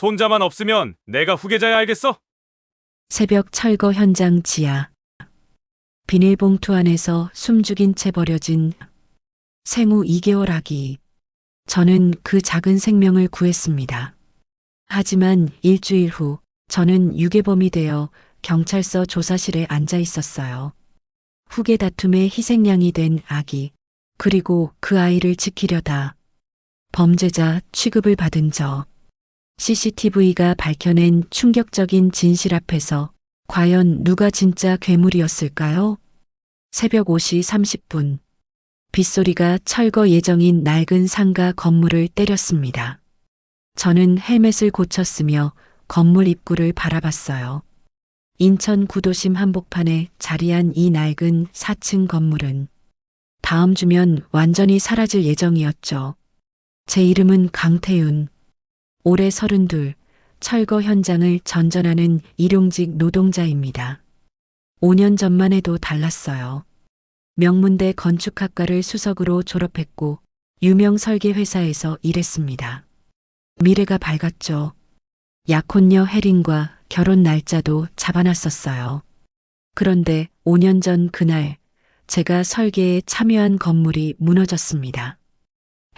손자만 없으면 내가 후계자야 알겠어? 새벽 철거 현장 지하. 비닐봉투 안에서 숨죽인 채 버려진 생후 2개월 아기. 저는 그 작은 생명을 구했습니다. 하지만 일주일 후 저는 유괴범이 되어 경찰서 조사실에 앉아 있었어요. 후계 다툼의 희생양이 된 아기, 그리고 그 아이를 지키려다 범죄자 취급을 받은 저. CCTV가 밝혀낸 충격적인 진실 앞에서 과연 누가 진짜 괴물이었을까요? 새벽 5시 30분. 빗소리가 철거 예정인 낡은 상가 건물을 때렸습니다. 저는 헬멧을 고쳤으며 건물 입구를 바라봤어요. 인천 구도심 한복판에 자리한 이 낡은 4층 건물은 다음 주면 완전히 사라질 예정이었죠. 제 이름은 강태윤. 올해 32, 철거 현장을 전전하는 일용직 노동자입니다. 5년 전만 해도 달랐어요. 명문대 건축학과를 수석으로 졸업했고 유명 설계 회사에서 일했습니다. 미래가 밝았죠. 약혼녀 혜린과 결혼 날짜도 잡아놨었어요. 그런데 5년 전 그날 제가 설계에 참여한 건물이 무너졌습니다.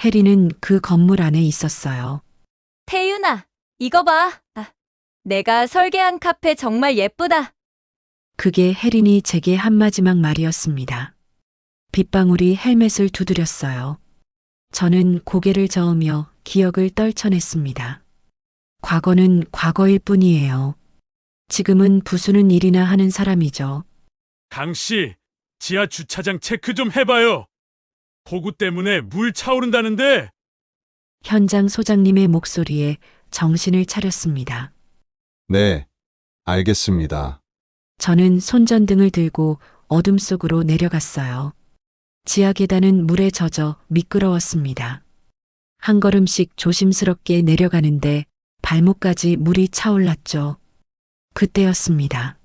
혜린은 그 건물 안에 있었어요. 태윤아, 이거 봐. 내가 설계한 카페 정말 예쁘다. 그게 혜린이 제게 한 마지막 말이었습니다. 빗방울이 헬멧을 두드렸어요. 저는 고개를 저으며 기억을 떨쳐냈습니다. 과거는 과거일 뿐이에요. 지금은 부수는 일이나 하는 사람이죠. 강씨, 지하 주차장 체크 좀 해봐요. 폭우 때문에 물 차오른다는데. 현장 소장님의 목소리에 정신을 차렸습니다. 네, 알겠습니다. 저는 손전등을 들고 어둠 속으로 내려갔어요. 지하 계단은 물에 젖어 미끄러웠습니다. 한 걸음씩 조심스럽게 내려가는데 발목까지 물이 차올랐죠. 그때였습니다.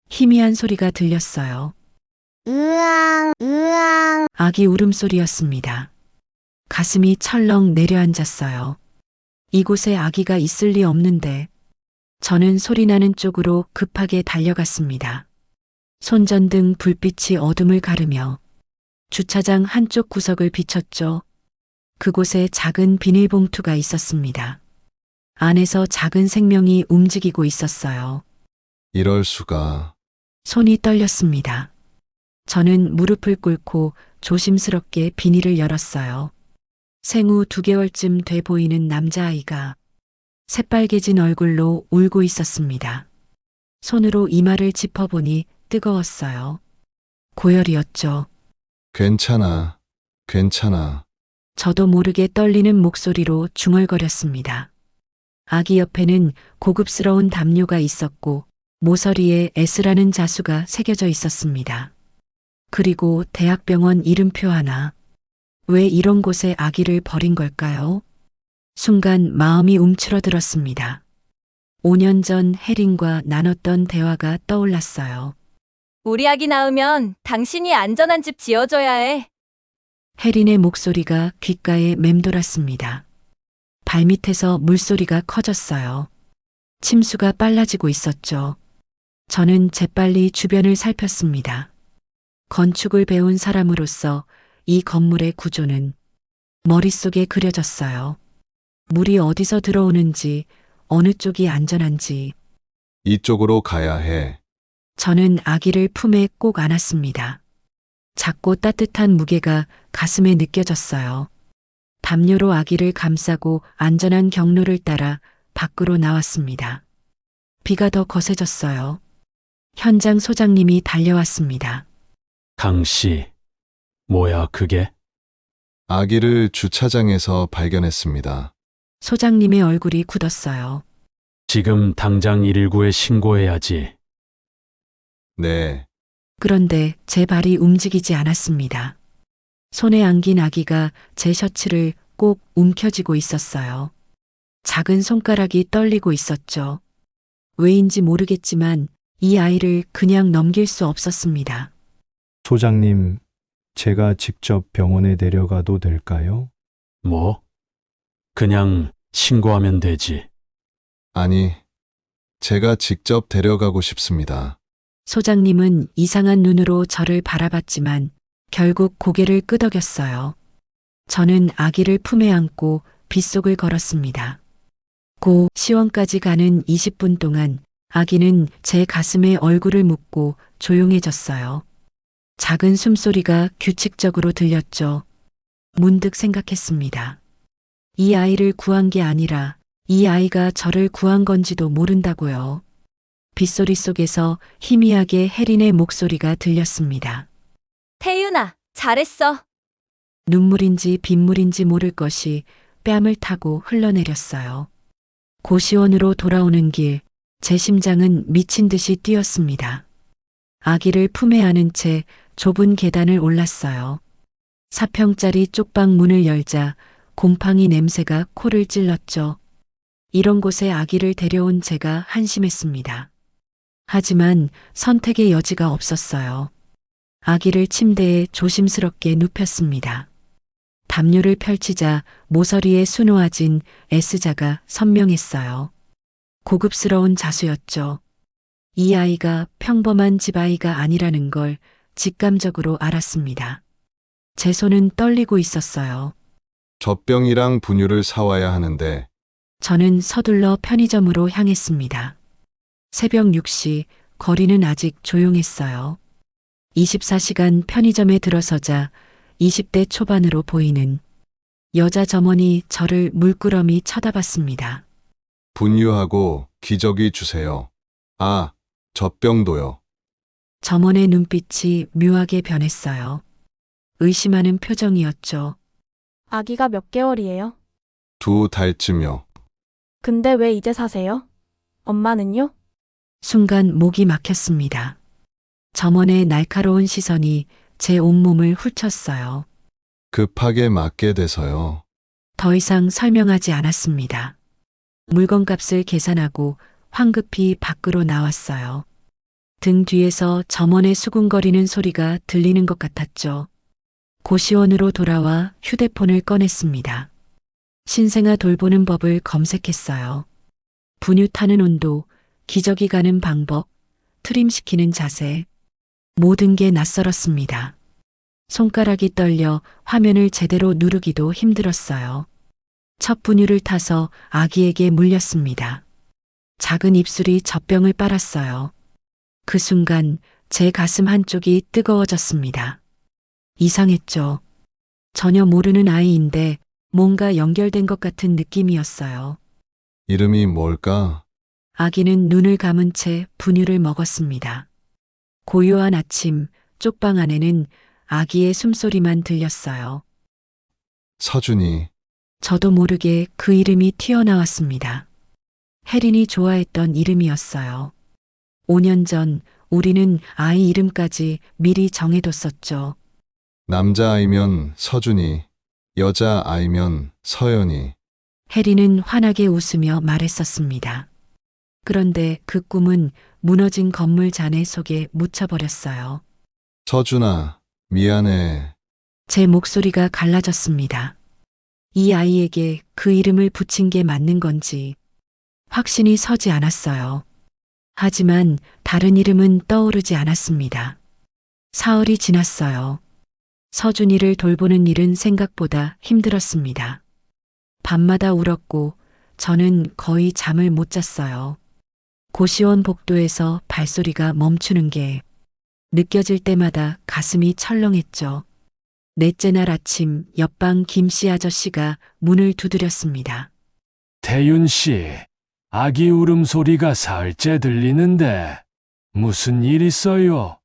희미한 소리가 들렸어요. 으앙, 으앙. 아기 울음소리였습니다. 가슴이 철렁 내려앉았어요. 이곳에 아기가 있을 리 없는데. 저는 소리나는 쪽으로 급하게 달려갔습니다. 손전등 불빛이 어둠을 가르며 주차장 한쪽 구석을 비췄죠. 그곳에 작은 비닐봉투가 있었습니다. 안에서 작은 생명이 움직이고 있었어요. 이럴 수가. 손이 떨렸습니다. 저는 무릎을 꿇고 조심스럽게 비닐을 열었어요. 생후 2개월쯤 돼 보이는 남자아이가 새빨개진 얼굴로 울고 있었습니다. 손으로 이마를 짚어보니 뜨거웠어요. 고열이었죠. 괜찮아, 괜찮아. 저도 모르게 떨리는 목소리로 중얼거렸습니다. 아기 옆에는 고급스러운 담요가 있었고 모서리에 S라는 자수가 새겨져 있었습니다. 그리고 대학병원 이름표 하나. 왜 이런 곳에 아기를 버린 걸까요? 순간 마음이 움츠러들었습니다. 5년 전 혜린과 나눴던 대화가 떠올랐어요. 우리 아기 낳으면 당신이 안전한 집 지어줘야 해. 혜린의 목소리가 귓가에 맴돌았습니다. 발밑에서 물소리가 커졌어요. 침수가 빨라지고 있었죠. 저는 재빨리 주변을 살폈습니다. 건축을 배운 사람으로서 이 건물의 구조는 머릿속에 그려졌어요. 물이 어디서 들어오는지, 어느 쪽이 안전한지. 이쪽으로 가야 해. 저는 아기를 품에 꼭 안았습니다. 작고 따뜻한 무게가 가슴에 느껴졌어요. 담요로 아기를 감싸고 안전한 경로를 따라 밖으로 나왔습니다. 비가 더 거세졌어요. 현장 소장님이 달려왔습니다. 강씨, 뭐야 그게? 아기를 주차장에서 발견했습니다. 소장님의 얼굴이 굳었어요. 지금 당장 119에 신고해야지. 네, 그런데 제 발이 움직이지 않았습니다. 손에 안긴 아기가 제 셔츠를 꼭 움켜쥐고 있었어요. 작은 손가락이 떨리고 있었죠. 왜인지 모르겠지만 이 아이를 그냥 넘길 수 없었습니다. 소장님, 제가 직접 병원에 내려가도 될까요? 뭐? 그냥 신고하면 되지. 아니, 제가 직접 데려가고 싶습니다. 소장님은 이상한 눈으로 저를 바라봤지만 결국 고개를 끄덕였어요. 저는 아기를 품에 안고 빗속을 걸었습니다. 고 시원까지 가는 20분 동안 아기는 제 가슴에 얼굴을 묻고 조용해졌어요. 작은 숨소리가 규칙적으로 들렸죠. 문득 생각했습니다. 이 아이를 구한 게 아니라 이 아이가 저를 구한 건지도 모른다고요. 빗소리 속에서 희미하게 혜린의 목소리가 들렸습니다. 태윤아, 잘했어. 눈물인지 빗물인지 모를 것이 뺨을 타고 흘러내렸어요. 고시원으로 돌아오는 길, 제 심장은 미친 듯이 뛰었습니다. 아기를 품에 안은 채 좁은 계단을 올랐어요. 4평짜리 쪽방 문을 열자 곰팡이 냄새가 코를 찔렀죠. 이런 곳에 아기를 데려온 제가 한심했습니다. 하지만 선택의 여지가 없었어요. 아기를 침대에 조심스럽게 눕혔습니다. 담요를 펼치자 모서리에 수놓아진 S자가 선명했어요. 고급스러운 자수였죠. 이 아이가 평범한 집 아이가 아니라는 걸 직감적으로 알았습니다. 제 손은 떨리고 있었어요. 젖병이랑 분유를 사와야 하는데 저는 서둘러 편의점으로 향했습니다. 새벽 6시, 거리는 아직 조용했어요. 24시간 편의점에 들어서자 20대 초반으로 보이는 여자 점원이 저를 물끄러미 쳐다봤습니다. 분유하고 기저귀 주세요. 아, 젖병도요. 점원의 눈빛이 묘하게 변했어요. 의심하는 표정이었죠. 아기가 몇 개월이에요? 2달쯤요. 근데 왜 이제 사세요? 엄마는요? 순간 목이 막혔습니다. 점원의 날카로운 시선이 제 온몸을 훑었어요. 급하게 맞게 돼서요. 더 이상 설명하지 않았습니다. 물건값을 계산하고 황급히 밖으로 나왔어요. 등 뒤에서 점원의 수군거리는 소리가 들리는 것 같았죠. 고시원으로 돌아와 휴대폰을 꺼냈습니다. 신생아 돌보는 법을 검색했어요. 분유 타는 온도, 기저귀 가는 방법, 트림시키는 자세. 모든 게 낯설었습니다. 손가락이 떨려 화면을 제대로 누르기도 힘들었어요. 첫 분유를 타서 아기에게 물렸습니다. 작은 입술이 젖병을 빨았어요. 그 순간 제 가슴 한쪽이 뜨거워졌습니다. 이상했죠. 전혀 모르는 아이인데 뭔가 연결된 것 같은 느낌이었어요. 이름이 뭘까? 아기는 눈을 감은 채 분유를 먹었습니다. 고요한 아침, 쪽방 안에는 아기의 숨소리만 들렸어요. 서준이. 저도 모르게 그 이름이 튀어나왔습니다. 혜린이 좋아했던 이름이었어요. 5년 전 우리는 아이 이름까지 미리 정해뒀었죠. 남자아이면 서준이, 여자아이면 서연이. 혜린은 환하게 웃으며 말했었습니다. 그런데 그 꿈은 무너진 건물 잔해 속에 묻혀버렸어요. 서준아, 미안해. 제 목소리가 갈라졌습니다. 이 아이에게 그 이름을 붙인 게 맞는 건지 확신이 서지 않았어요. 하지만 다른 이름은 떠오르지 않았습니다. 사흘이 지났어요. 서준이를 돌보는 일은 생각보다 힘들었습니다. 밤마다 울었고 저는 거의 잠을 못 잤어요. 고시원 복도에서 발소리가 멈추는 게 느껴질 때마다 가슴이 철렁했죠. 넷째 날 아침 옆방 김씨 아저씨가 문을 두드렸습니다. 태윤 씨, 아기 울음소리가 사흘째 들리는데 무슨 일 있어요?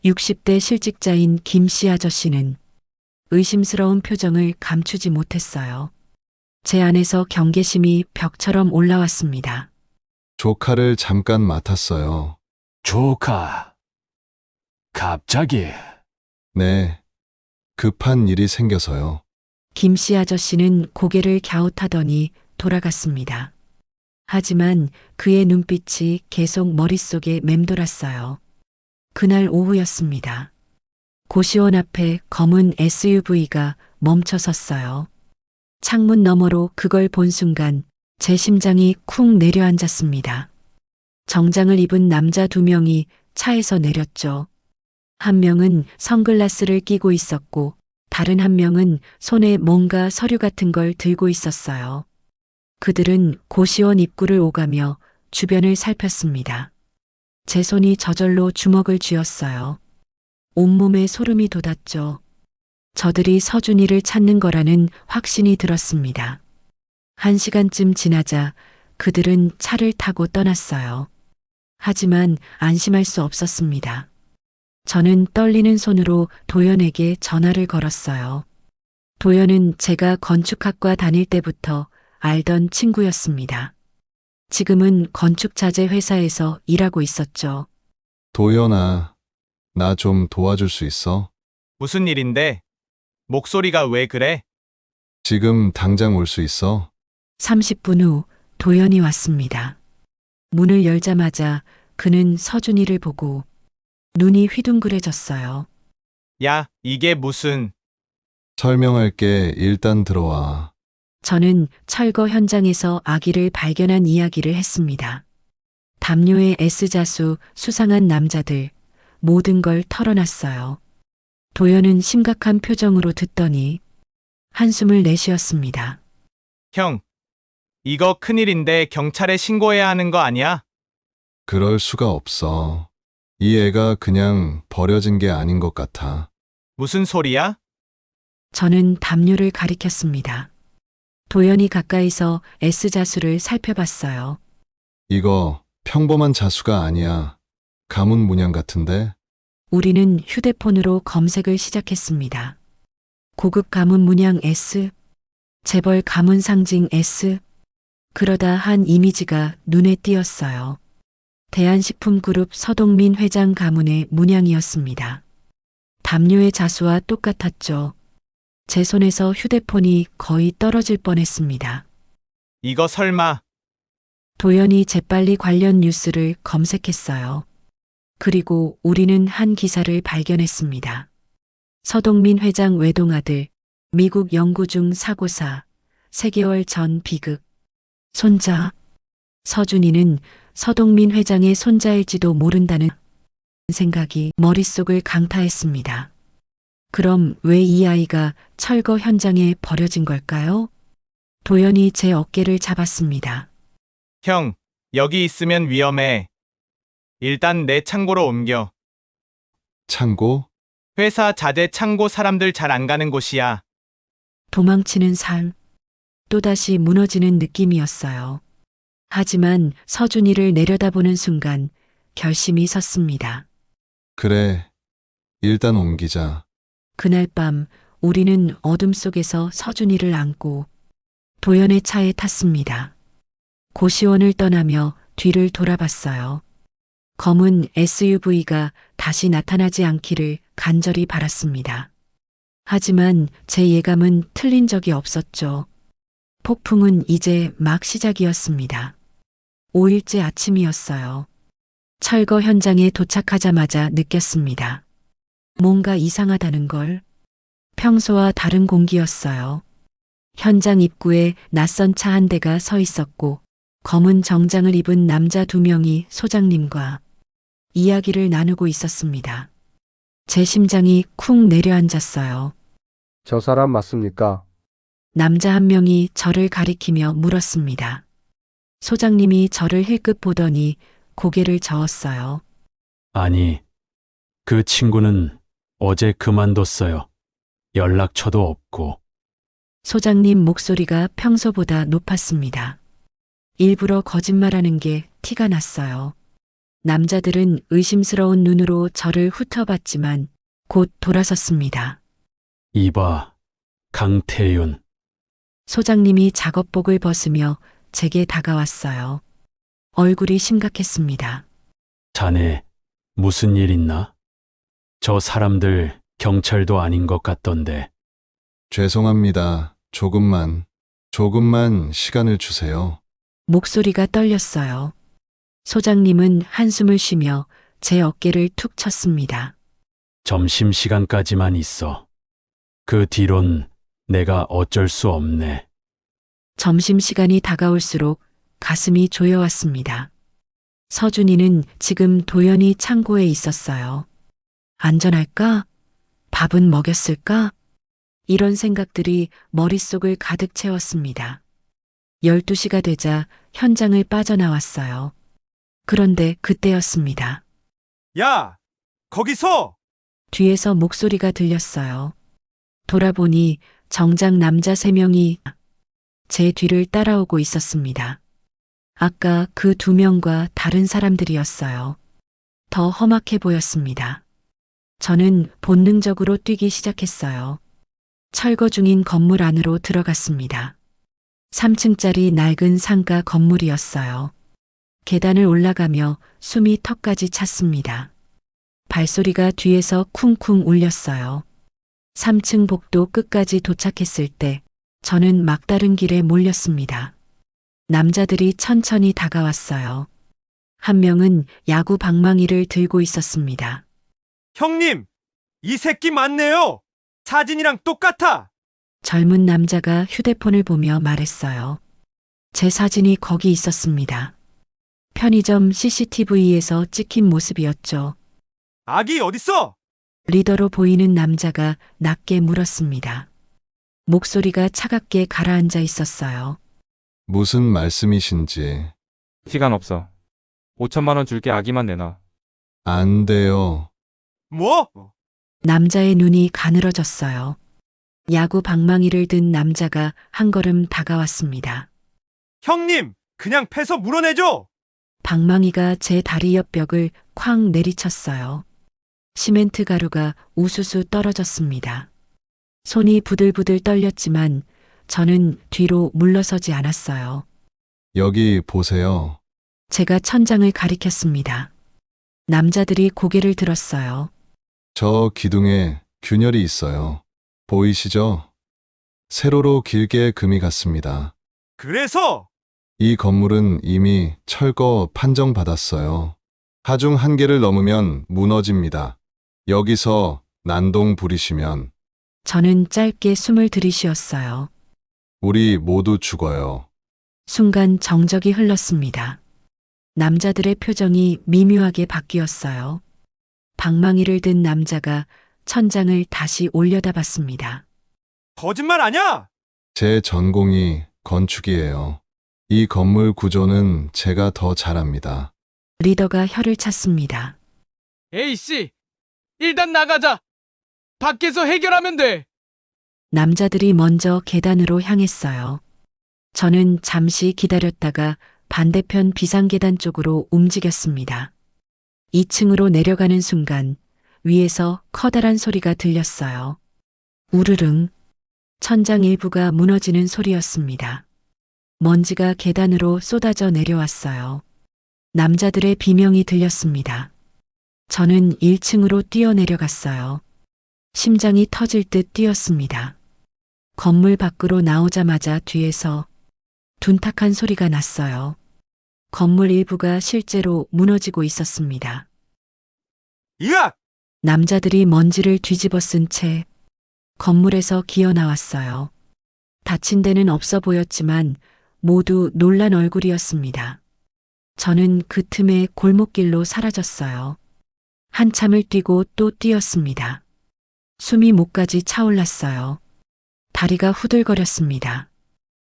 60대 실직자인 김씨 아저씨는 의심스러운 표정을 감추지 못했어요. 제 안에서 경계심이 벽처럼 올라왔습니다. 조카를 잠깐 맡았어요. 조카. 갑자기. 네. 급한 일이 생겨서요. 김씨 아저씨는 고개를 갸웃하더니 돌아갔습니다. 하지만 그의 눈빛이 계속 머릿속에 맴돌았어요. 그날 오후였습니다. 고시원 앞에 검은 SUV가 멈춰 섰어요. 창문 너머로 그걸 본 순간 제 심장이 쿵 내려앉았습니다. 정장을 입은 남자 2명이 차에서 내렸죠. 한 명은 선글라스를 끼고 있었고 다른 한 명은 손에 뭔가 서류 같은 걸 들고 있었어요. 그들은 고시원 입구를 오가며 주변을 살폈습니다. 제 손이 저절로 주먹을 쥐었어요. 온몸에 소름이 돋았죠. 저들이 서준이를 찾는 거라는 확신이 들었습니다. 1시간쯤 지나자 그들은 차를 타고 떠났어요. 하지만 안심할 수 없었습니다. 저는 떨리는 손으로 도연에게 전화를 걸었어요. 도연은 제가 건축학과 다닐 때부터 알던 친구였습니다. 지금은 건축자재 회사에서 일하고 있었죠. 도연아, 나 좀 도와줄 수 있어? 무슨 일인데? 목소리가 왜 그래? 지금 당장 올 수 있어? 30분 후 도연이 왔습니다. 문을 열자마자 그는 서준이를 보고 눈이 휘둥그레졌어요. 야, 이게 무슨... 설명할게. 일단 들어와. 저는 철거 현장에서 아기를 발견한 이야기를 했습니다. 담요의 S자수, 수상한 남자들, 모든 걸 털어놨어요. 도연은 심각한 표정으로 듣더니 한숨을 내쉬었습니다. 형, 이거 큰일인데 경찰에 신고해야 하는 거 아니야? 그럴 수가 없어. 이 애가 그냥 버려진 게 아닌 것 같아. 무슨 소리야? 저는 담요를 가리켰습니다. 도연이 가까이서 S자수를 살펴봤어요. 이거 평범한 자수가 아니야. 가문 문양 같은데? 우리는 휴대폰으로 검색을 시작했습니다. 고급 가문 문양 S, 재벌 가문 상징 S. 그러다 한 이미지가 눈에 띄었어요. 대한식품그룹 서동민 회장 가문의 문양이었습니다. 담요의 자수와 똑같았죠. 제 손에서 휴대폰이 거의 떨어질 뻔했습니다. 이거 설마... 도연이 재빨리 관련 뉴스를 검색했어요. 그리고 우리는 한 기사를 발견했습니다. 서동민 회장 외동아들, 미국 연구 중 사고사, 3개월 전 비극. 손자. 서준이는 서동민 회장의 손자일지도 모른다는 생각이 머릿속을 강타했습니다. 그럼 왜 이 아이가 철거 현장에 버려진 걸까요? 도연이 제 어깨를 잡았습니다. 형, 여기 있으면 위험해. 일단 내 창고로 옮겨. 창고? 회사 자재 창고 사람들 잘 안 가는 곳이야. 도망치는 삶. 또다시 무너지는 느낌이었어요. 하지만 서준이를 내려다보는 순간 결심이 섰습니다. 그래. 일단 옮기자. 그날 밤 우리는 어둠 속에서 서준이를 안고 도연의 차에 탔습니다. 고시원을 떠나며 뒤를 돌아봤어요. 검은 SUV가 다시 나타나지 않기를 간절히 바랐습니다. 하지만 제 예감은 틀린 적이 없었죠. 폭풍은 이제 막 시작이었습니다. 5일째 아침이었어요. 철거 현장에 도착하자마자 느꼈습니다. 뭔가 이상하다는 걸. 평소와 다른 공기였어요. 현장 입구에 낯선 차 한 대가 서 있었고 검은 정장을 입은 남자 2명이 소장님과 이야기를 나누고 있었습니다. 제 심장이 쿵 내려앉았어요. 저 사람 맞습니까? 남자 한 명이 저를 가리키며 물었습니다. 소장님이 저를 힐끗 보더니 고개를 저었어요. 아니, 그 친구는 어제 그만뒀어요. 연락처도 없고. 소장님 목소리가 평소보다 높았습니다. 일부러 거짓말하는 게 티가 났어요. 남자들은 의심스러운 눈으로 저를 훑어봤지만 곧 돌아섰습니다. 이봐, 강태윤. 소장님이 작업복을 벗으며 제게 다가왔어요. 얼굴이 심각했습니다. 자네, 무슨 일 있나? 저 사람들 경찰도 아닌 것 같던데. 죄송합니다. 조금만 시간을 주세요. 목소리가 떨렸어요. 소장님은 한숨을 쉬며 제 어깨를 툭 쳤습니다. 점심시간까지만 있어. 그 뒤론 내가 어쩔 수 없네. 점심시간이 다가올수록 가슴이 조여왔습니다. 서준이는 지금 도연이 창고에 있었어요. 안전할까? 밥은 먹였을까? 이런 생각들이 머릿속을 가득 채웠습니다. 12시가 되자 현장을 빠져나왔어요. 그런데 그때였습니다. 야, 거기서! 뒤에서 목소리가 들렸어요. 돌아보니 정작 남자 3명이 제 뒤를 따라오고 있었습니다. 아까 그 2명과 다른 사람들이었어요. 더 험악해 보였습니다. 저는 본능적으로 뛰기 시작했어요. 철거 중인 건물 안으로 들어갔습니다. 3층짜리 낡은 상가 건물이었어요. 계단을 올라가며 숨이 턱까지 찼습니다. 발소리가 뒤에서 쿵쿵 울렸어요. 3층 복도 끝까지 도착했을 때 저는 막다른 길에 몰렸습니다. 남자들이 천천히 다가왔어요. 한 명은 야구 방망이를 들고 있었습니다. 형님! 이 새끼 맞네요! 사진이랑 똑같아! 젊은 남자가 휴대폰을 보며 말했어요. 제 사진이 거기 있었습니다. 편의점 CCTV에서 찍힌 모습이었죠. 아기 어딨어? 리더로 보이는 남자가 낮게 물었습니다. 목소리가 차갑게 가라앉아 있었어요. 무슨 말씀이신지. 시간 없어. 5천만 원 줄게. 아기만 내놔. 안 돼요. 뭐? 남자의 눈이 가늘어졌어요. 야구 방망이를 든 남자가 한 걸음 다가왔습니다. 형님! 그냥 패서 물어내줘! 방망이가 제 다리 옆 벽을 쾅 내리쳤어요. 시멘트 가루가 우수수 떨어졌습니다. 손이 부들부들 떨렸지만 저는 뒤로 물러서지 않았어요. 여기 보세요. 제가 천장을 가리켰습니다. 남자들이 고개를 들었어요. 저 기둥에 균열이 있어요. 보이시죠? 세로로 길게 금이 갔습니다. 그래서! 이 건물은 이미 철거 판정받았어요. 하중 한계를 넘으면 무너집니다. 여기서 난동 부리시면 저는 짧게 숨을 들이쉬었어요. 우리 모두 죽어요. 순간 정적이 흘렀습니다. 남자들의 표정이 미묘하게 바뀌었어요. 방망이를 든 남자가 천장을 다시 올려다봤습니다. 거짓말 아냐! 제 전공이 건축이에요. 이 건물 구조는 제가 더 잘합니다. 리더가 혀를 찼습니다. A씨, 일단 나가자. 밖에서 해결하면 돼. 남자들이 먼저 계단으로 향했어요. 저는 잠시 기다렸다가 반대편 비상계단 쪽으로 움직였습니다. 2층으로 내려가는 순간 위에서 커다란 소리가 들렸어요. 우르릉. 천장 일부가 무너지는 소리였습니다. 먼지가 계단으로 쏟아져 내려왔어요. 남자들의 비명이 들렸습니다. 저는 1층으로 뛰어내려갔어요. 심장이 터질 듯 뛰었습니다. 건물 밖으로 나오자마자 뒤에서 둔탁한 소리가 났어요. 건물 일부가 실제로 무너지고 있었습니다. 이악! 남자들이 먼지를 뒤집어 쓴 채 건물에서 기어 나왔어요. 다친 데는 없어 보였지만 모두 놀란 얼굴이었습니다. 저는 그 틈에 골목길로 사라졌어요. 한참을 뛰고 또 뛰었습니다. 숨이 목까지 차올랐어요. 다리가 후들거렸습니다.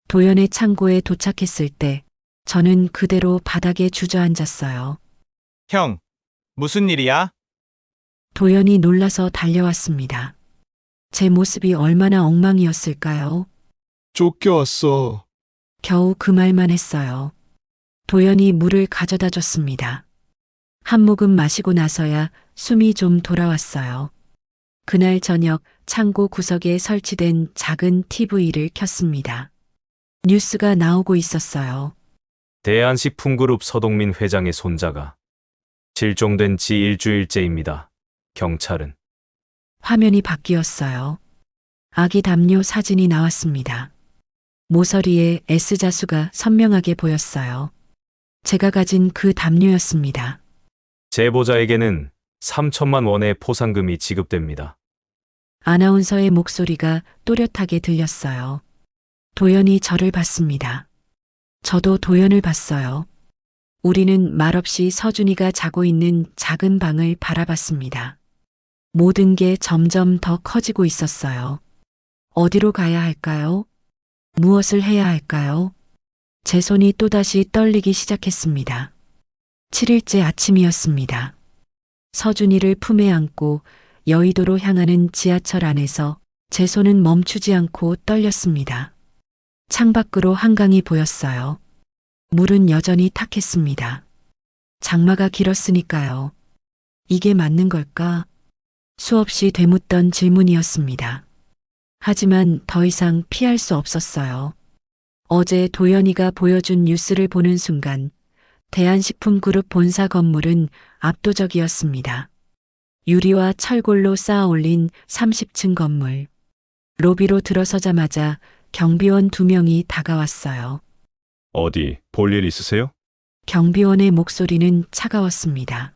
도연의 창고에 도착했을 때 저는 그대로 바닥에 주저앉았어요. 형, 무슨 일이야? 도연이 놀라서 달려왔습니다. 제 모습이 얼마나 엉망이었을까요? 쫓겨왔어. 겨우 그 말만 했어요. 도연이 물을 가져다 줬습니다. 한 모금 마시고 나서야 숨이 좀 돌아왔어요. 그날 저녁 창고 구석에 설치된 작은 TV를 켰습니다. 뉴스가 나오고 있었어요. 대한식품그룹 서동민 회장의 손자가 실종된 지 일주일째입니다. 경찰은 화면이 바뀌었어요. 아기 담요 사진이 나왔습니다. 모서리에 S자수가 선명하게 보였어요. 제가 가진 그 담요였습니다. 제보자에게는 3천만 원의 포상금이 지급됩니다. 아나운서의 목소리가 또렷하게 들렸어요. 도연이 저를 봤습니다. 저도 도연을 봤어요. 우리는 말없이 서준이가 자고 있는 작은 방을 바라봤습니다. 모든 게 점점 더 커지고 있었어요. 어디로 가야 할까요? 무엇을 해야 할까요? 제 손이 또다시 떨리기 시작했습니다. 7일째 아침이었습니다. 서준이를 품에 안고 여의도로 향하는 지하철 안에서 제 손은 멈추지 않고 떨렸습니다. 창밖으로 한강이 보였어요. 물은 여전히 탁했습니다. 장마가 길었으니까요. 이게 맞는 걸까? 수없이 되묻던 질문이었습니다. 하지만 더 이상 피할 수 없었어요. 어제 도연이가 보여준 뉴스를 보는 순간 대한식품그룹 본사 건물은 압도적이었습니다. 유리와 철골로 쌓아 올린 30층 건물. 로비로 들어서자마자 경비원 2명이 다가왔어요. 어디 볼 일 있으세요? 경비원의 목소리는 차가웠습니다.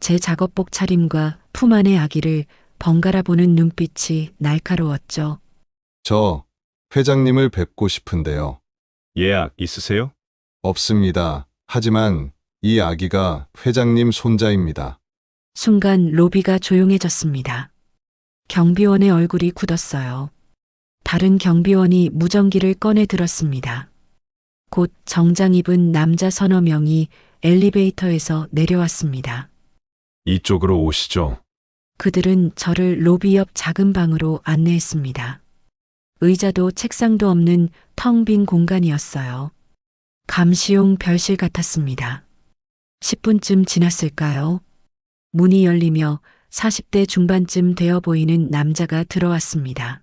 제 작업복 차림과 품 안의 아기를 번갈아 보는 눈빛이 날카로웠죠. 저 회장님을 뵙고 싶은데요. 예약 있으세요? 없습니다. 하지만 이 아기가 회장님 손자입니다. 순간 로비가 조용해졌습니다. 경비원의 얼굴이 굳었어요. 다른 경비원이 무전기를 꺼내 들었습니다. 곧 정장 입은 남자 서너 명이 엘리베이터에서 내려왔습니다. 이쪽으로 오시죠. 그들은 저를 로비 옆 작은 방으로 안내했습니다. 의자도 책상도 없는 텅 빈 공간이었어요. 감시용 별실 같았습니다. 10분쯤 지났을까요? 문이 열리며 40대 중반쯤 되어 보이는 남자가 들어왔습니다.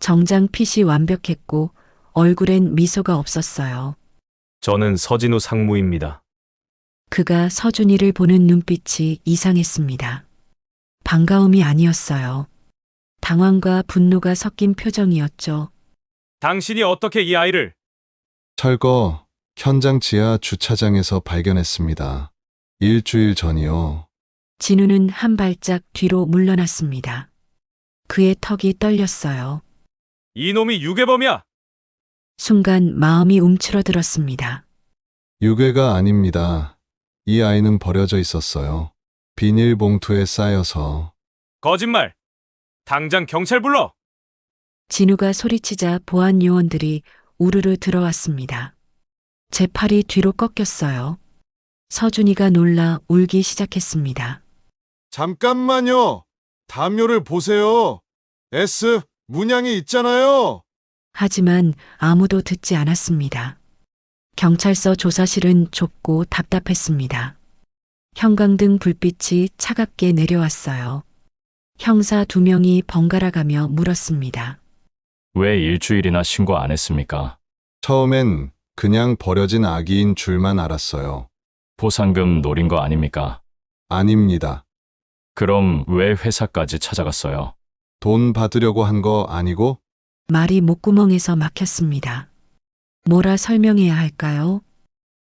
정장 핏이 완벽했고 얼굴엔 미소가 없었어요. 저는 서진우 상무입니다. 그가 서준이를 보는 눈빛이 이상했습니다. 반가움이 아니었어요. 당황과 분노가 섞인 표정이었죠. 당신이 어떻게 이 아이를? 철거 현장 지하 주차장에서 발견했습니다. 일주일 전이요. 진우는 한 발짝 뒤로 물러났습니다. 그의 턱이 떨렸어요. 이놈이 유괴범이야. 순간 마음이 움츠러들었습니다. 유괴가 아닙니다. 이 아이는 버려져 있었어요. 비닐봉투에 쌓여서. 거짓말. 당장 경찰 불러. 진우가 소리치자 보안 요원들이 우르르 들어왔습니다. 제 팔이 뒤로 꺾였어요. 서준이가 놀라 울기 시작했습니다. 잠깐만요. 담요를 보세요. S 문양이 있잖아요. 하지만 아무도 듣지 않았습니다. 경찰서 조사실은 좁고 답답했습니다. 형광등 불빛이 차갑게 내려왔어요. 형사 2명이 번갈아 가며 물었습니다. 왜 일주일이나 신고 안 했습니까? 처음엔 그냥 버려진 아기인 줄만 알았어요. 보상금 노린 거 아닙니까? 아닙니다. 그럼 왜 회사까지 찾아갔어요? 돈 받으려고 한 거 아니고? 말이 목구멍에서 막혔습니다. 뭐라 설명해야 할까요?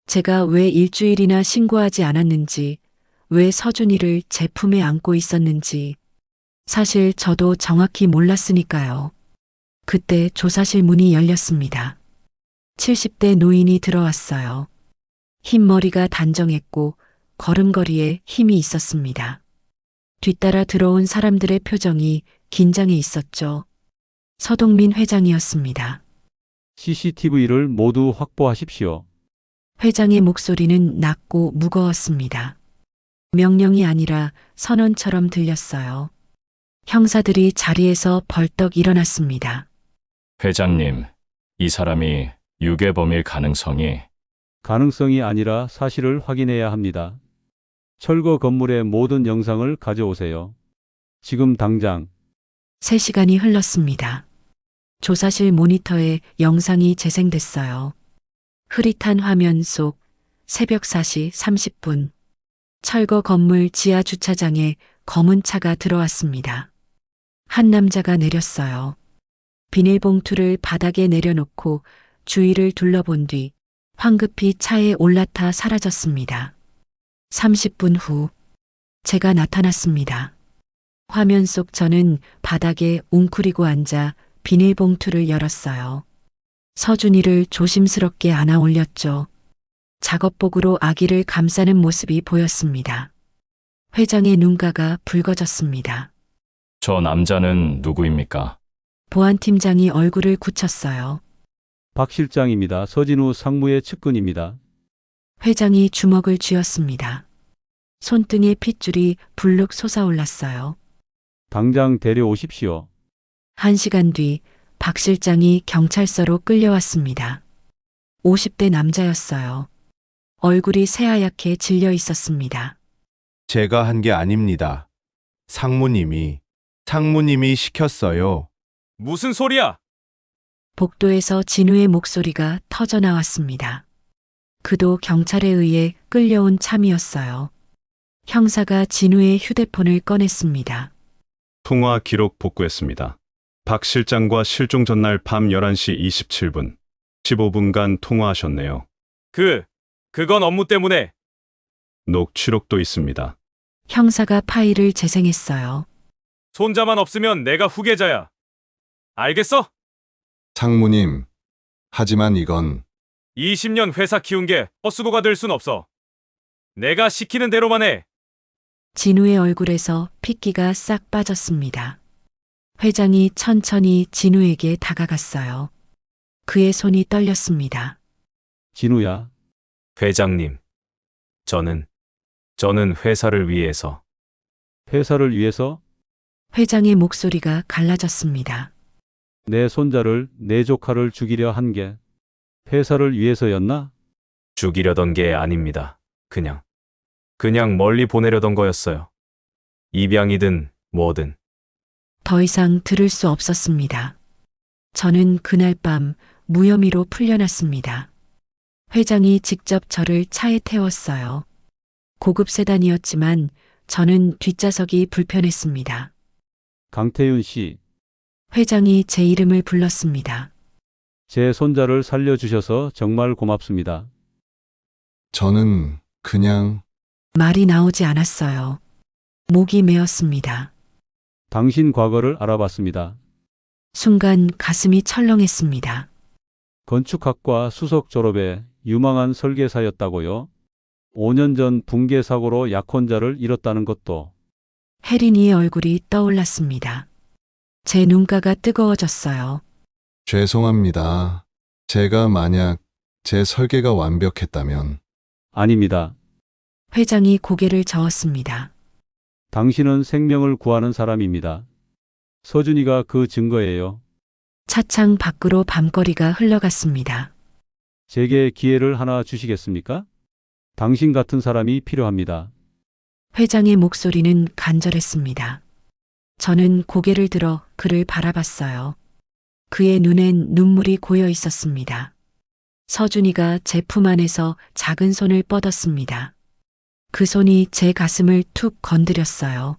제가 왜 일주일이나 신고하지 않았는지, 왜 서준이를 제 품에 안고 있었는지, 사실 저도 정확히 몰랐으니까요. 그때 조사실 문이 열렸습니다. 70대 노인이 들어왔어요. 흰 머리가 단정했고 걸음걸이에 힘이 있었습니다. 뒤따라 들어온 사람들의 표정이 긴장해 있었죠. 서동민 회장이었습니다. CCTV를 모두 확보하십시오. 회장의 목소리는 낮고 무거웠습니다. 명령이 아니라 선언처럼 들렸어요. 형사들이 자리에서 벌떡 일어났습니다. 회장님, 이 사람이 유괴범일 가능성이 아니라 사실을 확인해야 합니다. 철거 건물의 모든 영상을 가져오세요. 지금 당장. 3시간이 흘렀습니다. 조사실 모니터에 영상이 재생됐어요. 흐릿한 화면 속 새벽 4시 30분. 철거 건물 지하 주차장에 검은 차가 들어왔습니다. 한 남자가 내렸어요. 비닐봉투를 바닥에 내려놓고 주위를 둘러본 뒤 황급히 차에 올라타 사라졌습니다. 30분 후 제가 나타났습니다. 화면 속 저는 바닥에 웅크리고 앉아 비닐봉투를 열었어요. 서준이를 조심스럽게 안아 올렸죠. 작업복으로 아기를 감싸는 모습이 보였습니다. 회장의 눈가가 붉어졌습니다. 저 남자는 누구입니까? 보안팀장이 얼굴을 굳혔어요. 박 실장입니다. 서진우 상무의 측근입니다. 회장이 주먹을 쥐었습니다. 손등에 핏줄이 불룩 솟아올랐어요. 당장 데려오십시오. 1시간 뒤 박 실장이 경찰서로 끌려왔습니다. 50대 남자였어요. 얼굴이 새하얗게 질려 있었습니다. 제가 한 게 아닙니다. 상무님이 시켰어요. 무슨 소리야? 복도에서 진우의 목소리가 터져 나왔습니다. 그도 경찰에 의해 끌려온 참이었어요. 형사가 진우의 휴대폰을 꺼냈습니다. 통화 기록 복구했습니다. 박 실장과 실종 전날 밤 11시 27분, 15분간 통화하셨네요. 그건 업무 때문에. 녹취록도 있습니다. 형사가 파일을 재생했어요. 손자만 없으면 내가 후계자야. 알겠어? 상무님, 하지만 이건 20년 회사 키운 게 헛수고가 될 순 없어. 내가 시키는 대로만 해. 진우의 얼굴에서 핏기가 싹 빠졌습니다. 회장이 천천히 진우에게 다가갔어요. 그의 손이 떨렸습니다. 진우야. 회장님. 저는 회사를 위해서. 회사를 위해서 회장의 목소리가 갈라졌습니다. 내 손자를, 내 조카를 죽이려 한 게 회사를 위해서였나? 죽이려던 게 아닙니다. 그냥 멀리 보내려던 거였어요. 입양이든 뭐든. 더 이상 들을 수 없었습니다. 저는 그날 밤 무혐의로 풀려났습니다. 회장이 직접 저를 차에 태웠어요. 고급 세단이었지만 저는 뒷좌석이 불편했습니다. 강태윤 씨, 회장이 제 이름을 불렀습니다. 제 손자를 살려주셔서 정말 고맙습니다. 저는 그냥 말이 나오지 않았어요. 목이 메었습니다. 당신 과거를 알아봤습니다. 순간 가슴이 철렁했습니다. 건축학과 수석 졸업에 유망한 설계사였다고요? 5년 전 붕괴 사고로 약혼자를 잃었다는 것도. 혜린이의 얼굴이 떠올랐습니다. 제 눈가가 뜨거워졌어요. 죄송합니다. 제가 만약 제 설계가 완벽했다면 아닙니다. 회장이 고개를 저었습니다. 당신은 생명을 구하는 사람입니다. 서준이가 그 증거예요. 차창 밖으로 밤거리가 흘러갔습니다. 제게 기회를 하나 주시겠습니까? 당신 같은 사람이 필요합니다. 회장의 목소리는 간절했습니다. 저는 고개를 들어 그를 바라봤어요. 그의 눈엔 눈물이 고여 있었습니다. 서준이가 제 품 안에서 작은 손을 뻗었습니다. 그 손이 제 가슴을 툭 건드렸어요.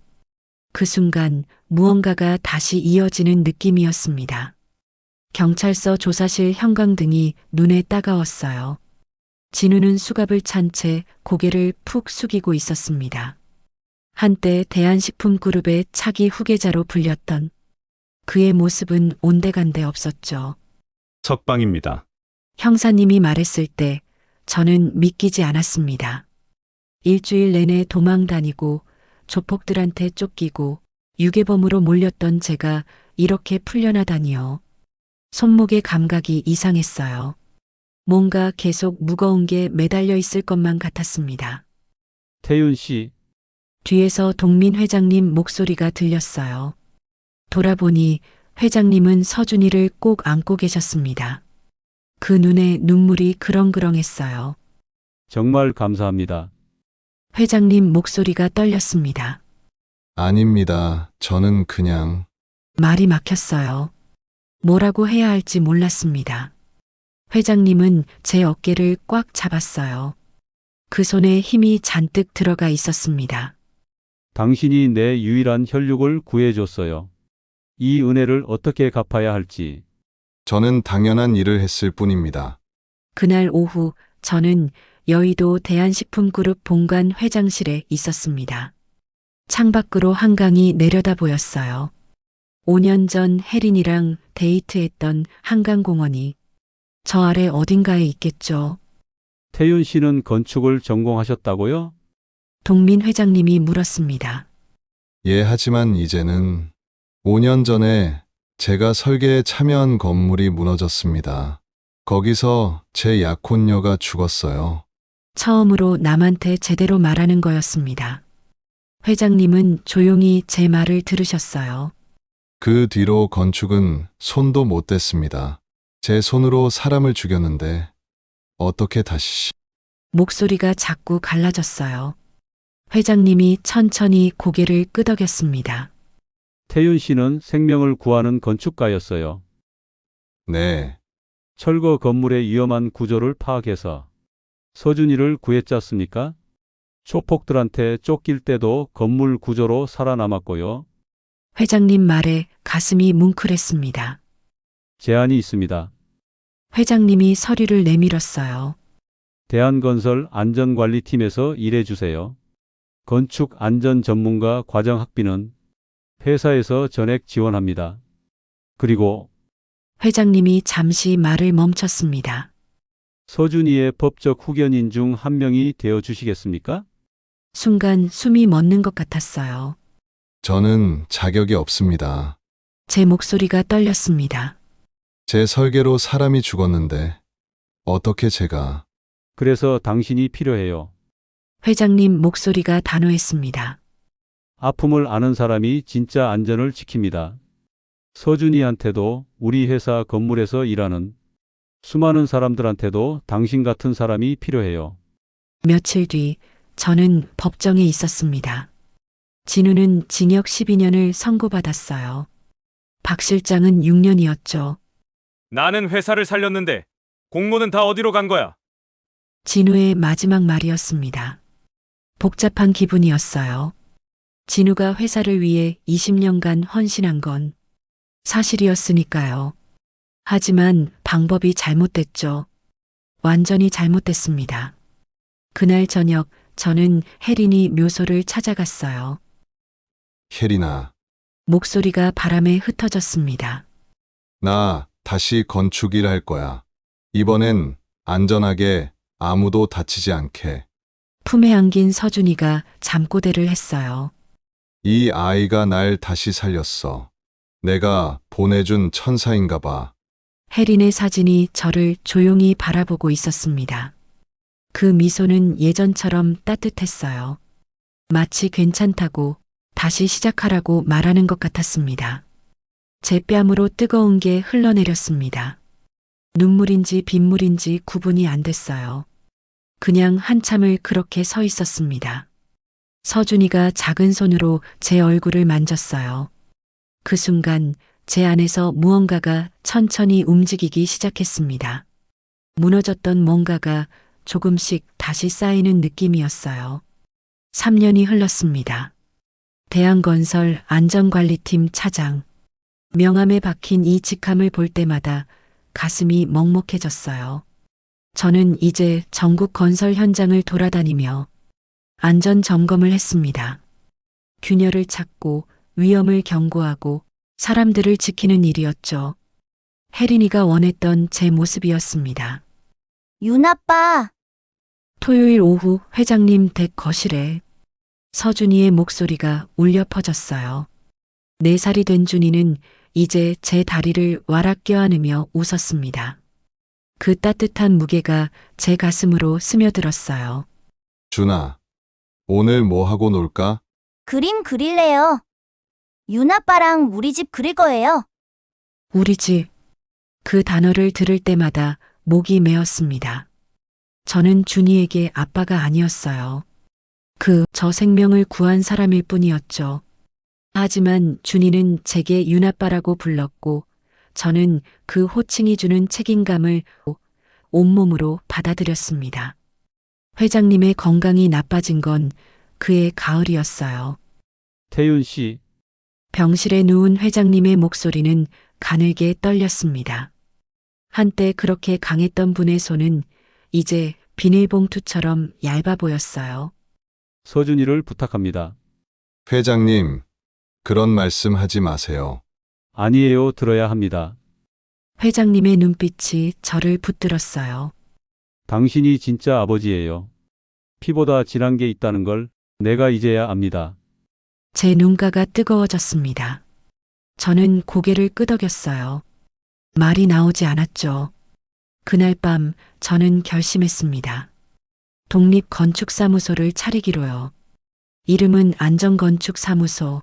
그 순간 무언가가 다시 이어지는 느낌이었습니다. 경찰서 조사실 형광등이 눈에 따가웠어요. 진우는 수갑을 찬 채 고개를 푹 숙이고 있었습니다. 한때 대한식품그룹의 차기 후계자로 불렸던 그의 모습은 온데간데 없었죠. 석방입니다. 형사님이 말했을 때 저는 믿기지 않았습니다. 일주일 내내 도망 다니고 조폭들한테 쫓기고 유괴범으로 몰렸던 제가 이렇게 풀려나다니요. 손목의 감각이 이상했어요. 뭔가 계속 무거운 게 매달려 있을 것만 같았습니다. 태윤 씨, 뒤에서 동민 회장님 목소리가 들렸어요. 돌아보니 회장님은 서준이를 꼭 안고 계셨습니다. 그 눈에 눈물이 그렁그렁했어요. 정말 감사합니다. 회장님 목소리가 떨렸습니다. 아닙니다. 저는 그냥 말이 막혔어요. 뭐라고 해야 할지 몰랐습니다. 회장님은 제 어깨를 꽉 잡았어요. 그 손에 힘이 잔뜩 들어가 있었습니다. 당신이 내 유일한 혈육을 구해줬어요. 이 은혜를 어떻게 갚아야 할지. 저는 당연한 일을 했을 뿐입니다. 그날 오후 저는 여의도 대한식품그룹 본관 회장실에 있었습니다. 창밖으로 한강이 내려다 보였어요. 5년 전 혜린이랑 데이트했던 한강공원이 저 아래 어딘가에 있겠죠. 태윤 씨는 건축을 전공하셨다고요? 동민 회장님이 물었습니다. 예, 하지만 이제는 5년 전에 제가 설계에 참여한 건물이 무너졌습니다. 거기서 제 약혼녀가 죽었어요. 처음으로 남한테 제대로 말하는 거였습니다. 회장님은 조용히 제 말을 들으셨어요. 그 뒤로 건축은 손도 못 댔습니다. 제 손으로 사람을 죽였는데 어떻게 다시... 목소리가 자꾸 갈라졌어요. 회장님이 천천히 고개를 끄덕였습니다. 태윤 씨는 생명을 구하는 건축가였어요. 네, 철거 건물의 위험한 구조를 파악해서 서준이를 구했지 않습니까? 조폭들한테 쫓길 때도 건물 구조로 살아남았고요. 회장님 말에 가슴이 뭉클했습니다. 제안이 있습니다. 회장님이 서류를 내밀었어요. 대한건설 안전관리팀에서 일해주세요. 건축 안전 전문가 과정 학비는 회사에서 전액 지원합니다. 그리고 회장님이 잠시 말을 멈췄습니다. 서준이의 법적 후견인 중 한 명이 되어 주시겠습니까? 순간 숨이 멎는 것 같았어요. 저는 자격이 없습니다. 제 목소리가 떨렸습니다. 제 설계로 사람이 죽었는데 어떻게 제가... 그래서 당신이 필요해요. 회장님 목소리가 단호했습니다. 아픔을 아는 사람이 진짜 안전을 지킵니다. 서준이한테도 우리 회사 건물에서 일하는 수많은 사람들한테도 당신 같은 사람이 필요해요. 며칠 뒤 저는 법정에 있었습니다. 진우는 징역 12년을 선고받았어요. 박 실장은 6년이었죠. 나는 회사를 살렸는데 공무는 다 어디로 간 거야? 진우의 마지막 말이었습니다. 복잡한 기분이었어요. 진우가 회사를 위해 20년간 헌신한 건 사실이었으니까요. 하지만 방법이 잘못됐죠. 완전히 잘못됐습니다. 그날 저녁 저는 혜린이 묘소를 찾아갔어요. 혜린아, 목소리가 바람에 흩어졌습니다. 나 다시 건축 일 할 거야. 이번엔 안전하게 아무도 다치지 않게. 품에 안긴 서준이가 잠꼬대를 했어요. 이 아이가 날 다시 살렸어. 내가 보내준 천사인가 봐. 혜린의 사진이 저를 조용히 바라보고 있었습니다. 그 미소는 예전처럼 따뜻했어요. 마치 괜찮다고 다시 시작하라고 말하는 것 같았습니다. 제 뺨으로 뜨거운 게 흘러내렸습니다. 눈물인지 빗물인지 구분이 안 됐어요. 그냥 한참을 그렇게 서 있었습니다. 서준이가 작은 손으로 제 얼굴을 만졌어요. 그 순간 제 안에서 무언가가 천천히 움직이기 시작했습니다. 무너졌던 뭔가가 조금씩 다시 쌓이는 느낌이었어요. 3년이 흘렀습니다. 대한건설 안전관리팀 차장. 명함에 박힌 이 직함을 볼 때마다 가슴이 먹먹해졌어요. 저는 이제 전국 건설 현장을 돌아다니며 안전 점검을 했습니다. 균열을 찾고 위험을 경고하고 사람들을 지키는 일이었죠. 혜린이가 원했던 제 모습이었습니다. 윤아빠, 토요일 오후 회장님 댁 거실에 서준이의 목소리가 울려 퍼졌어요. 4살이 된 준이는 이제 제 다리를 와락 껴안으며 웃었습니다. 그 따뜻한 무게가 제 가슴으로 스며들었어요. 준아, 오늘 뭐 하고 놀까? 그림 그릴래요. 윤아빠랑 우리 집 그릴 거예요. 우리 집. 그 단어를 들을 때마다 목이 메었습니다. 저는 준이에게 아빠가 아니었어요. 저 생명을 구한 사람일 뿐이었죠. 하지만 준이는 제게 윤아빠라고 불렀고 저는 그 호칭이 주는 책임감을 온몸으로 받아들였습니다. 회장님의 건강이 나빠진 건 그의 가을이었어요. 태윤 씨, 병실에 누운 회장님의 목소리는 가늘게 떨렸습니다. 한때 그렇게 강했던 분의 손은 이제 비닐봉투처럼 얇아 보였어요. 서준이를 부탁합니다. 회장님, 그런 말씀 하지 마세요. 아니에요, 들어야 합니다. 회장님의 눈빛이 저를 붙들었어요. 당신이 진짜 아버지예요. 피보다 진한 게 있다는 걸 내가 이제야 압니다. 제 눈가가 뜨거워졌습니다. 저는 고개를 끄덕였어요. 말이 나오지 않았죠. 그날 밤 저는 결심했습니다. 독립건축사무소를 차리기로요. 이름은 안전건축사무소.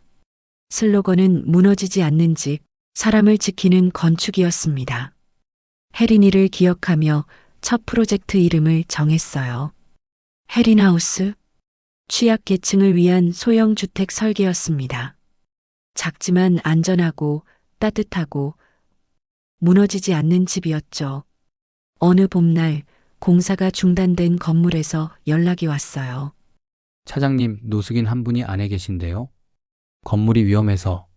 슬로건은 무너지지 않는 집, 사람을 지키는 건축이었습니다. 혜린이를 기억하며 첫 프로젝트 이름을 정했어요. 혜린하우스? 취약계층을 위한 소형 주택 설계였습니다. 작지만 안전하고 따뜻하고 무너지지 않는 집이었죠. 어느 봄날 공사가 중단된 건물에서 연락이 왔어요. 차장님, 노숙인 한 분이 안에 계신데요. 건물이 위험해서.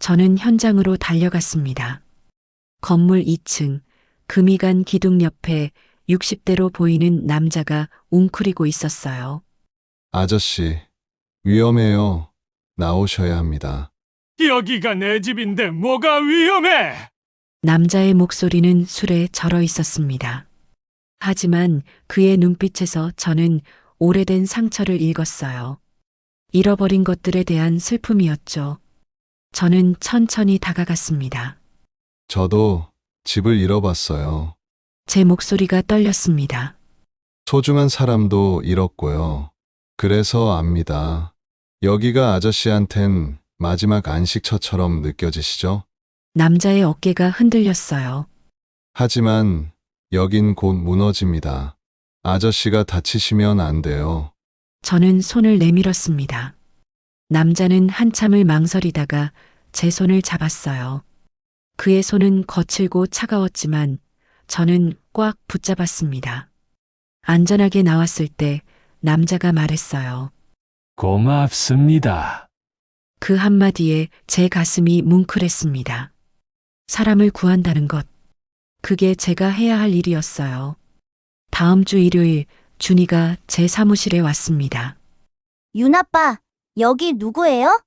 저는 현장으로 달려갔습니다. 건물 2층, 금이 간 기둥 옆에 60대로 보이는 남자가 웅크리고 있었어요. 아저씨, 위험해요. 나오셔야 합니다. 여기가 내 집인데 뭐가 위험해? 남자의 목소리는 술에 절어 있었습니다. 하지만 그의 눈빛에서 저는 오래된 상처를 읽었어요. 잃어버린 것들에 대한 슬픔이었죠. 저는 천천히 다가갔습니다. 저도 집을 잃어봤어요. 제 목소리가 떨렸습니다. 소중한 사람도 잃었고요. 그래서 압니다. 여기가 아저씨한텐 마지막 안식처처럼 느껴지시죠? 남자의 어깨가 흔들렸어요. 하지만 여긴 곧 무너집니다. 아저씨가 다치시면 안 돼요. 저는 손을 내밀었습니다. 남자는 한참을 망설이다가 제 손을 잡았어요. 그의 손은 거칠고 차가웠지만 저는 꽉 붙잡았습니다. 안전하게 나왔을 때 남자가 말했어요. 고맙습니다. 그 한마디에 제 가슴이 뭉클했습니다. 사람을 구한다는 것. 그게 제가 해야 할 일이었어요. 다음 주 일요일 준이가 제 사무실에 왔습니다. 윤아빠, 여기 누구예요?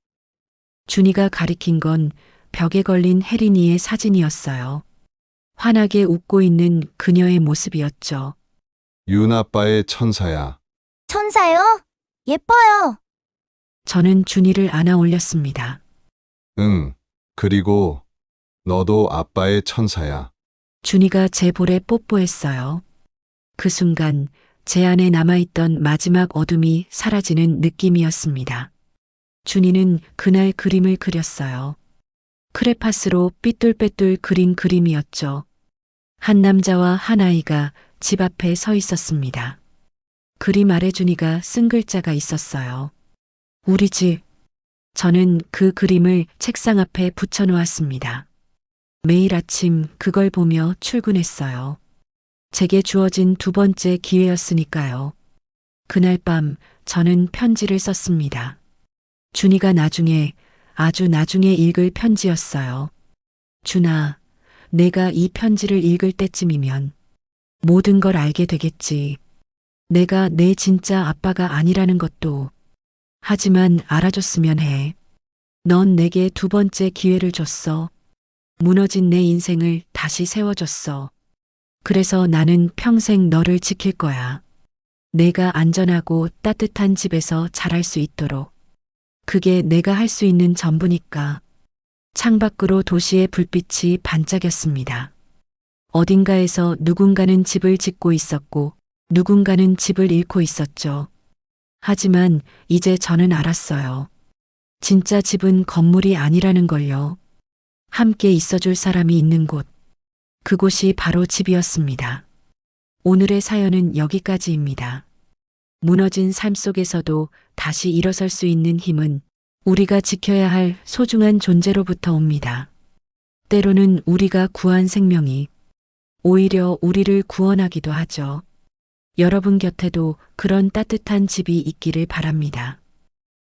준이가 가리킨 건 벽에 걸린 혜린이의 사진이었어요. 환하게 웃고 있는 그녀의 모습이었죠. 윤 아빠의 천사야. 천사요? 예뻐요. 저는 준이를 안아 올렸습니다. 응. 그리고 너도 아빠의 천사야. 준이가 제 볼에 뽀뽀했어요. 그 순간 제 안에 남아있던 마지막 어둠이 사라지는 느낌이었습니다. 준이는 그날 그림을 그렸어요. 크레파스로 삐뚤빼뚤 그린 그림이었죠. 한 남자와 한 아이가 집 앞에 서 있었습니다. 그림 아래 준이가 쓴 글자가 있었어요. 우리 집. 저는 그 그림을 책상 앞에 붙여놓았습니다. 매일 아침 그걸 보며 출근했어요. 제게 주어진 두 번째 기회였으니까요. 그날 밤 저는 편지를 썼습니다. 준이가 나중에, 아주 나중에 읽을 편지였어요. 준아, 내가 이 편지를 읽을 때쯤이면 모든 걸 알게 되겠지. 내가 내 진짜 아빠가 아니라는 것도. 하지만 알아줬으면 해. 넌 내게 두 번째 기회를 줬어. 무너진 내 인생을 다시 세워줬어. 그래서 나는 평생 너를 지킬 거야. 내가 안전하고 따뜻한 집에서 자랄 수 있도록. 그게 내가 할 수 있는 전부니까. 창밖으로 도시의 불빛이 반짝였습니다. 어딘가에서 누군가는 집을 짓고 있었고 누군가는 집을 잃고 있었죠. 하지만 이제 저는 알았어요. 진짜 집은 건물이 아니라는 걸요. 함께 있어줄 사람이 있는 곳. 그곳이 바로 집이었습니다. 오늘의 사연은 여기까지입니다. 무너진 삶 속에서도 다시 일어설 수 있는 힘은 우리가 지켜야 할 소중한 존재로부터 옵니다. 때로는 우리가 구한 생명이 오히려 우리를 구원하기도 하죠. 여러분 곁에도 그런 따뜻한 집이 있기를 바랍니다.